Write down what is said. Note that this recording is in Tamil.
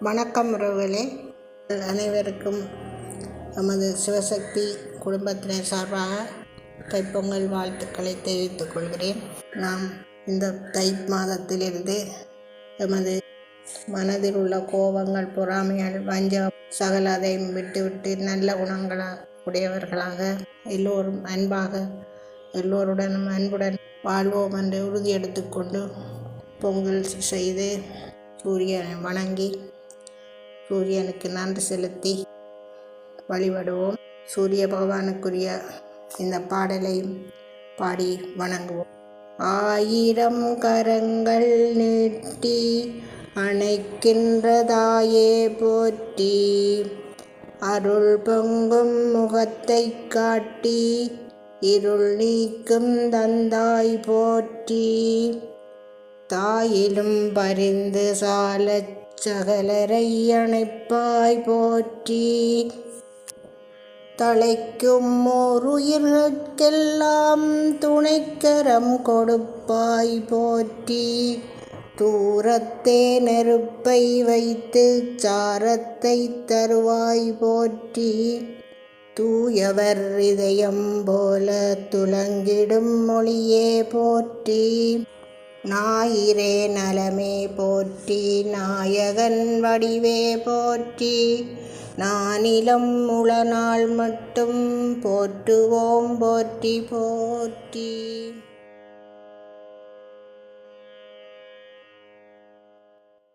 வணக்கம் உறவுகளே, அனைவருக்கும் நமது சிவசக்தி குடும்பத்தினர் சார்பாக தைப்பொங்கல் வாழ்த்துக்களை தெரிவித்துக் கொள்கிறேன். நாம் இந்த தை மாதத்திலிருந்து எமது மனதில் உள்ள கோபங்கள், பொறாமைகள், வஞ்சம் சகல அதையும் விட்டுவிட்டு நல்ல குணங்களாக உடையவர்களாக எல்லோரும் அன்பாக எல்லோருடனும் அன்புடன் வாழ்வோம் என்று உறுதி எடுத்துக்கொண்டு பொங்கல் செய்து சூரியனை வணங்கி சூரியனுக்கு நன்றி செலுத்தி வழிபடுவோம். சூரிய பகவானுக்குரிய இந்த பாடலையும் பாடி வணங்குவோம். ஆயிரம் கரங்கள் நீட்டி அணைக்கின்றதாயே போற்றி, அருள் பொங்கும் முகத்தை காட்டி இருள் நீக்கும் தந்தாய் போற்றி, தாயிலும் பரிந்து சாலச் சகலரை அணைப்பாய் போற்றி, தழைக்கும் ஓர் உயிர்கெல்லாம் துணைக்கரம் கொடுப்பாய் போற்றி, தூரத்தே நெருப்பை வைத்து சாரத்தை தருவாய் போற்றி, தூயவர் இதயம் போல துலங்கிடும் மொழியே போற்றி, ஞாயிறே நலமே போற்றி, நாயகன் வடிவே போற்றி, நானிலம் உளநாள் மட்டும் போற்றுவோம் போற்றி போற்றி.